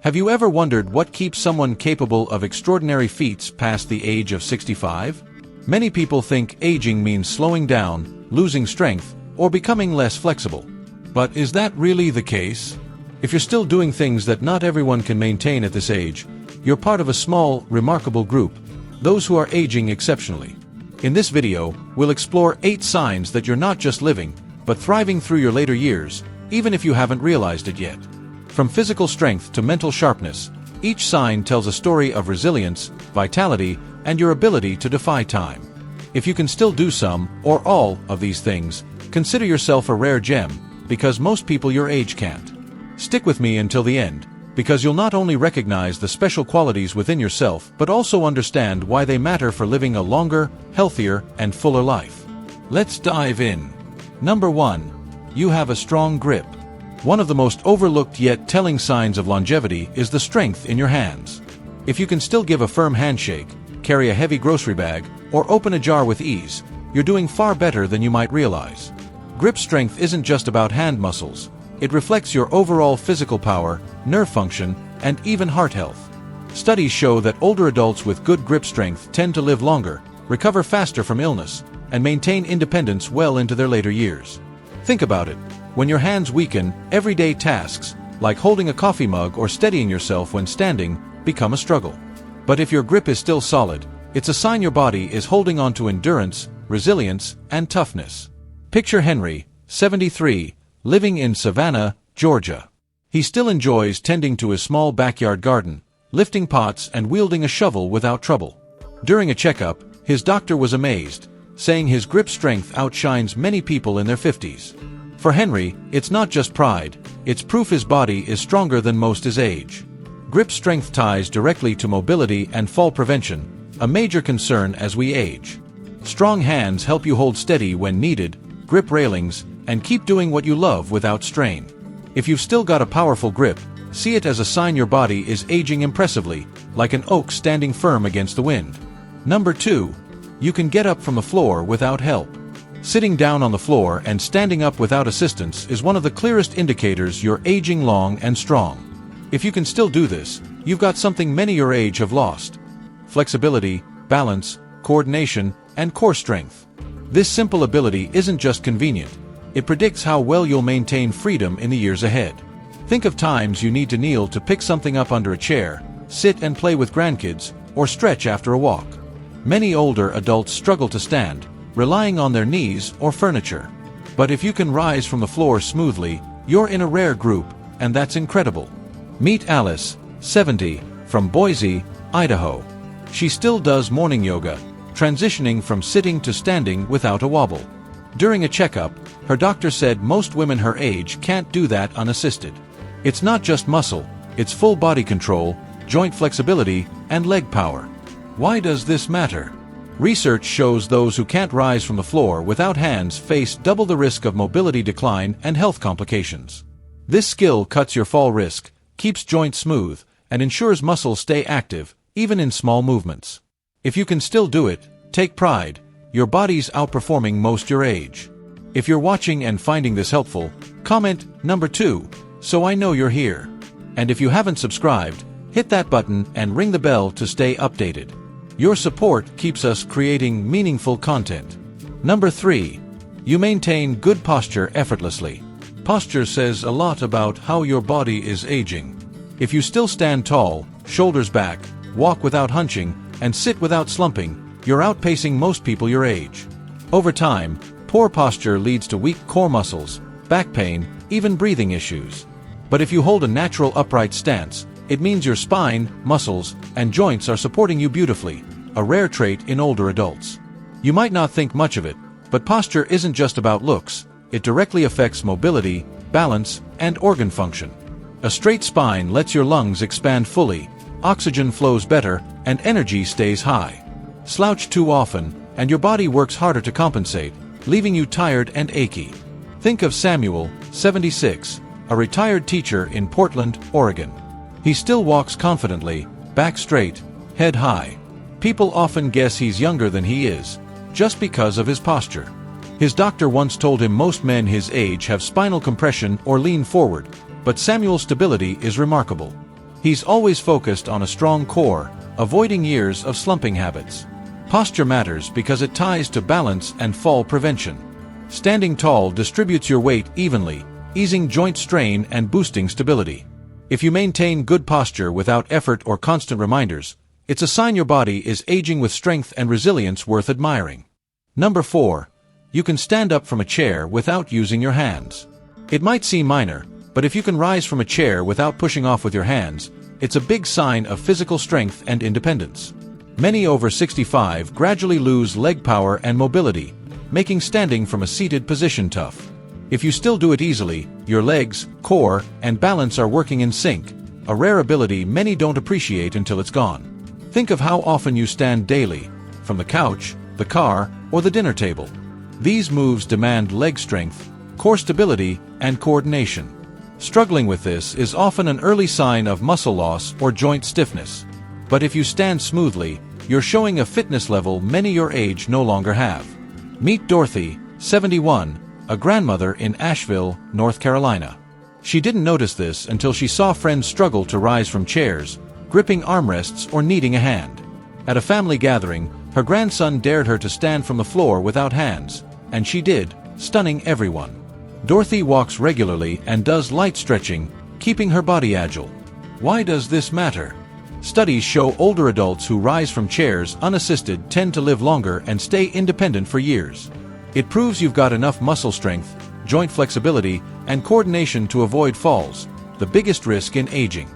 Have you ever wondered what keeps someone capable of extraordinary feats past the age of 65? Many people think aging means slowing down, losing strength, or becoming less flexible. But is that really the case? If you're still doing things that not everyone can maintain at this age, you're part of a small, remarkable group, those who are aging exceptionally. In this video, we'll explore 8 signs that you're not just living, but thriving through your later years, even if you haven't realized it yet. From physical strength to mental sharpness, each sign tells a story of resilience, vitality, and your ability to defy time. If you can still do some, or all, of these things, consider yourself a rare gem, because most people your age can't. Stick with me until the end, because you'll not only recognize the special qualities within yourself, but also understand why they matter for living a longer, healthier, and fuller life. Let's dive in. Number 1. You have a strong grip. One of the most overlooked yet telling signs of longevity is the strength in your hands. If you can still give a firm handshake, carry a heavy grocery bag, or open a jar with ease, you're doing far better than you might realize. Grip strength isn't just about hand muscles. It reflects your overall physical power, nerve function, and even heart health. Studies show that older adults with good grip strength tend to live longer, recover faster from illness, and maintain independence well into their later years. Think about it. When your hands weaken, everyday tasks, like holding a coffee mug or steadying yourself when standing, become a struggle. But if your grip is still solid, it's a sign your body is holding on to endurance, resilience, and toughness. Picture Henry, 73, living in Savannah, Georgia. He still enjoys tending to his small backyard garden, lifting pots and wielding a shovel without trouble. During a checkup, his doctor was amazed, saying his grip strength outshines many people in their 50s. For Henry, it's not just pride, it's proof his body is stronger than most his age. Grip strength ties directly to mobility and fall prevention, a major concern as we age. Strong hands help you hold steady when needed, grip railings, and keep doing what you love without strain. If you've still got a powerful grip, see it as a sign your body is aging impressively, like an oak standing firm against the wind. Number 2. You can get up from the floor without help. Sitting down on the floor and standing up without assistance is one of the clearest indicators you're aging long and strong. If you can still do this, you've got something many your age have lost: flexibility, balance, coordination, and core strength. This simple ability isn't just convenient, it predicts how well you'll maintain freedom in the years ahead. Think of times you need to kneel to pick something up under a chair, sit and play with grandkids, or stretch after a walk. Many older adults struggle to stand, relying on their knees or furniture. But if you can rise from the floor smoothly, you're in a rare group, and that's incredible. Meet Alice, 70, from Boise, Idaho. She still does morning yoga, transitioning from sitting to standing without a wobble. During a checkup, her doctor said most women her age can't do that unassisted. It's not just muscle, it's full body control, joint flexibility, and leg power. Why does this matter? Research shows those who can't rise from the floor without hands face double the risk of mobility decline and health complications. This skill cuts your fall risk, keeps joints smooth, and ensures muscles stay active, even in small movements. If you can still do it, take pride. Your body's outperforming most your age. If you're watching and finding this helpful, comment number 2, so I know you're here. And if you haven't subscribed, hit that button and ring the bell to stay updated. Your support keeps us creating meaningful content. Number 3. You maintain good posture effortlessly. Posture says a lot about how your body is aging. If you still stand tall, shoulders back, walk without hunching, and sit without slumping, you're outpacing most people your age. Over time, poor posture leads to weak core muscles, back pain, even breathing issues. But if you hold a natural upright stance, it means your spine, muscles, and joints are supporting you beautifully, a rare trait in older adults. You might not think much of it, but posture isn't just about looks, it directly affects mobility, balance, and organ function. A straight spine lets your lungs expand fully, oxygen flows better, and energy stays high. Slouch too often, and your body works harder to compensate, leaving you tired and achy. Think of Samuel, 76, a retired teacher in Portland, Oregon. He still walks confidently, back straight, head high. People often guess he's younger than he is, just because of his posture. His doctor once told him most men his age have spinal compression or lean forward, but Samuel's stability is remarkable. He's always focused on a strong core, avoiding years of slumping habits. Posture matters because it ties to balance and fall prevention. Standing tall distributes your weight evenly, easing joint strain and boosting stability. If you maintain good posture without effort or constant reminders, it's a sign your body is aging with strength and resilience worth admiring. Number 4. You can stand up from a chair without using your hands. It might seem minor, but if you can rise from a chair without pushing off with your hands, it's a big sign of physical strength and independence. Many over 65 gradually lose leg power and mobility, making standing from a seated position tough. If you still do it easily, your legs, core, and balance are working in sync, a rare ability many don't appreciate until it's gone. Think of how often you stand daily, from the couch, the car, or the dinner table. These moves demand leg strength, core stability, and coordination. Struggling with this is often an early sign of muscle loss or joint stiffness. But if you stand smoothly, you're showing a fitness level many your age no longer have. Meet Dorothy, 71, a grandmother in Asheville, North Carolina. She didn't notice this until she saw friends struggle to rise from chairs, gripping armrests or needing a hand. At a family gathering, her grandson dared her to stand from the floor without hands, and she did, stunning everyone. Dorothy walks regularly and does light stretching, keeping her body agile. Why does this matter? Studies show older adults who rise from chairs unassisted tend to live longer and stay independent for years. It proves you've got enough muscle strength, joint flexibility, and coordination to avoid falls, the biggest risk in aging.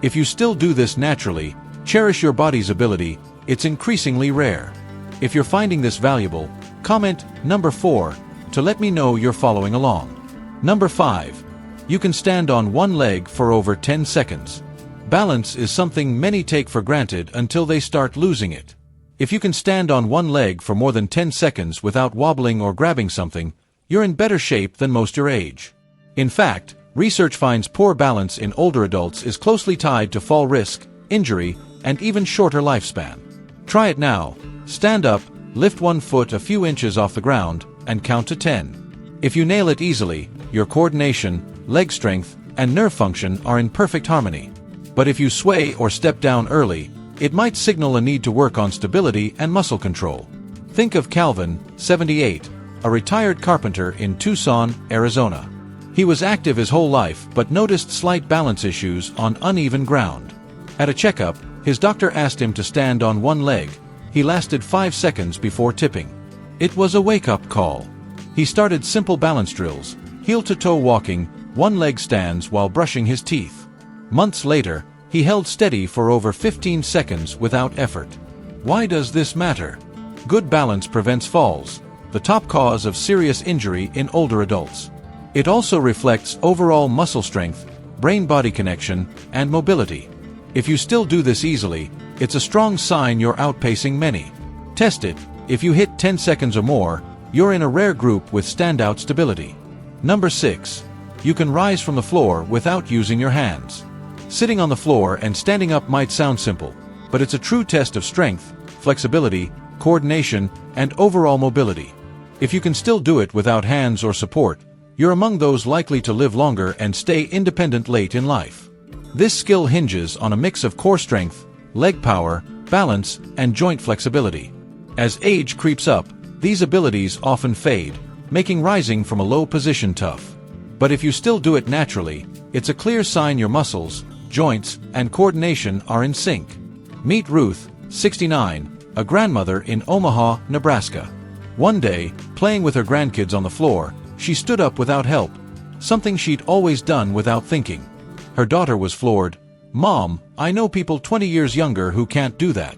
If you still do this naturally, cherish your body's ability, it's increasingly rare. If you're finding this valuable, comment number 4 to let me know you're following along. Number 5. You can stand on one leg for over 10 seconds. Balance is something many take for granted until they start losing it. If you can stand on one leg for more than 10 seconds without wobbling or grabbing something, you're in better shape than most your age. In fact, research finds poor balance in older adults is closely tied to fall risk, injury, and even shorter lifespan. Try it now. Stand up, lift one foot a few inches off the ground, and count to 10. If you nail it easily, your coordination, leg strength, and nerve function are in perfect harmony. But if you sway or step down early, it might signal a need to work on stability and muscle control. Think of Calvin, 78, a retired carpenter in Tucson, Arizona. He was active his whole life but noticed slight balance issues on uneven ground. At a checkup, his doctor asked him to stand on one leg. He lasted 5 seconds before tipping. It was a wake-up call. He started simple balance drills, heel-to-toe walking, one-leg stands while brushing his teeth. Months later, he held steady for over 15 seconds without effort. Why does this matter? Good balance prevents falls, the top cause of serious injury in older adults. It also reflects overall muscle strength, brain-body connection, and mobility. If you still do this easily, it's a strong sign you're outpacing many. Test it. If you hit 10 seconds or more, you're in a rare group with standout stability. Number 6. You can rise from the floor without using your hands. Sitting on the floor and standing up might sound simple, but it's a true test of strength, flexibility, coordination, and overall mobility. If you can still do it without hands or support, you're among those likely to live longer and stay independent late in life. This skill hinges on a mix of core strength, leg power, balance, and joint flexibility. As age creeps up, these abilities often fade, making rising from a low position tough. But if you still do it naturally, it's a clear sign your muscles, joints, and coordination are in sync. Meet Ruth, 69, a grandmother in Omaha, Nebraska. One day, playing with her grandkids on the floor, she stood up without help, something she'd always done without thinking. Her daughter was floored. "Mom, I know people 20 years younger who can't do that."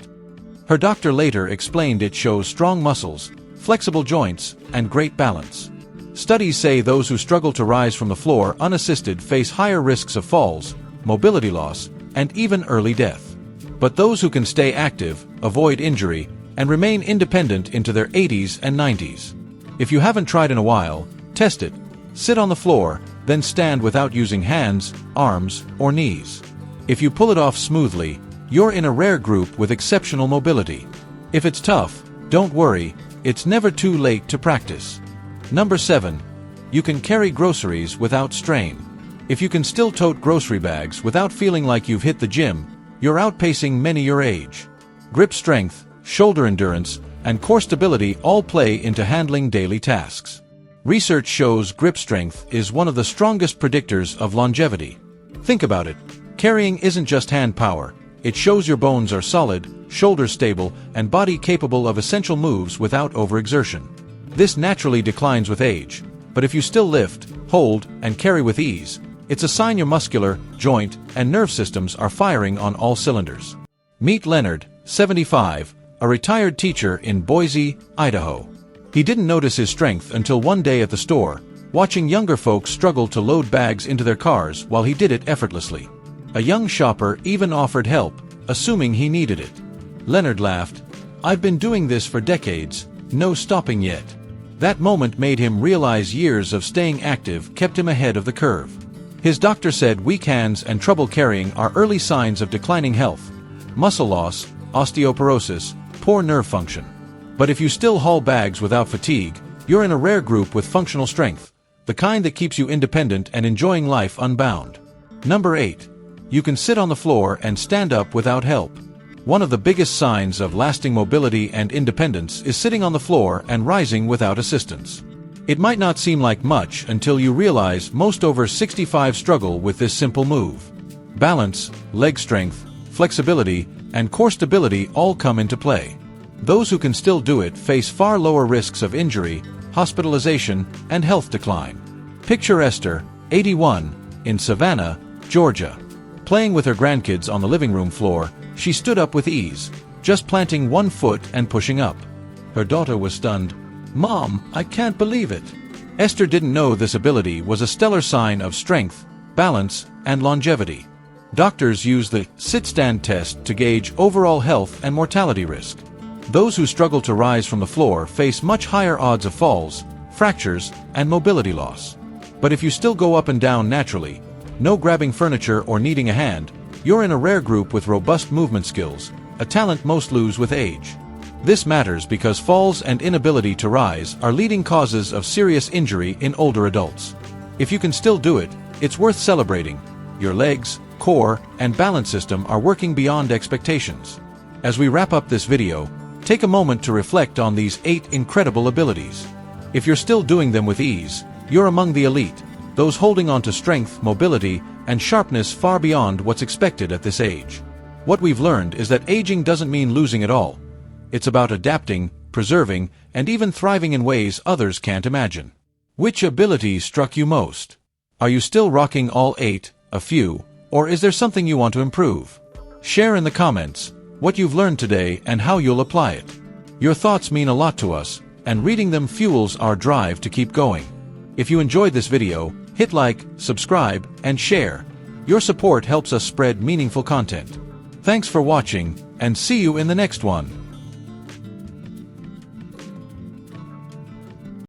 Her doctor later explained it shows strong muscles, flexible joints, and great balance. Studies say those who struggle to rise from the floor unassisted face higher risks of falls, mobility loss, and even early death. But those who can stay active, avoid injury, and remain independent into their 80s and 90s. If you haven't tried in a while, test it. Sit on the floor, then stand without using hands, arms, or knees. If you pull it off smoothly, you're in a rare group with exceptional mobility. If it's tough, don't worry, it's never too late to practice. Number 7. You can carry groceries without strain. If you can still tote grocery bags without feeling like you've hit the gym, you're outpacing many your age. Grip strength, shoulder endurance, and core stability all play into handling daily tasks. Research shows grip strength is one of the strongest predictors of longevity. Think about it. Carrying isn't just hand power. It shows your bones are solid, shoulders stable, and body capable of essential moves without overexertion. This naturally declines with age, but if you still lift, hold, and carry with ease, it's a sign your muscular, joint, and nerve systems are firing on all cylinders. Meet Leonard, 75, a retired teacher in Boise, Idaho. He didn't notice his strength until one day at the store, watching younger folks struggle to load bags into their cars while he did it effortlessly. A young shopper even offered help, assuming he needed it. Leonard laughed. "I've been doing this for decades, no stopping yet." That moment made him realize years of staying active kept him ahead of the curve. His doctor said weak hands and trouble carrying are early signs of declining health, muscle loss, osteoporosis, poor nerve function. But if you still haul bags without fatigue, you're in a rare group with functional strength, the kind that keeps you independent and enjoying life unbound. Number 8. You can sit on the floor and stand up without help. One of the biggest signs of lasting mobility and independence is sitting on the floor and rising without assistance. It might not seem like much until you realize most over 65 struggle with this simple move. Balance, leg strength, flexibility, and core stability all come into play. Those who can still do it face far lower risks of injury, hospitalization, and health decline. Picture Esther, 81, in Savannah, Georgia. Playing with her grandkids on the living room floor, she stood up with ease, just planting one foot and pushing up. Her daughter was stunned. "Mom, I can't believe it." Esther didn't know this ability was a stellar sign of strength, balance, and longevity. Doctors use the sit-stand test to gauge overall health and mortality risk. Those who struggle to rise from the floor face much higher odds of falls, fractures, and mobility loss. But if you still go up and down naturally, no grabbing furniture or needing a hand, you're in a rare group with robust movement skills, a talent most lose with age. This matters because falls and inability to rise are leading causes of serious injury in older adults. If you can still do it, it's worth celebrating. Your legs, core, and balance system are working beyond expectations. As we wrap up this video, take a moment to reflect on these 8 incredible abilities. If you're still doing them with ease, you're among the elite, those holding on to strength, mobility, and sharpness far beyond what's expected at this age. What we've learned is that aging doesn't mean losing it all. It's about adapting, preserving, and even thriving in ways others can't imagine. Which abilities struck you most? Are you still rocking all 8, a few, or is there something you want to improve? Share in the comments what you've learned today and how you'll apply it. Your thoughts mean a lot to us, and reading them fuels our drive to keep going. If you enjoyed this video, hit like, subscribe, and share. Your support helps us spread meaningful content. Thanks for watching, and see you in the next one.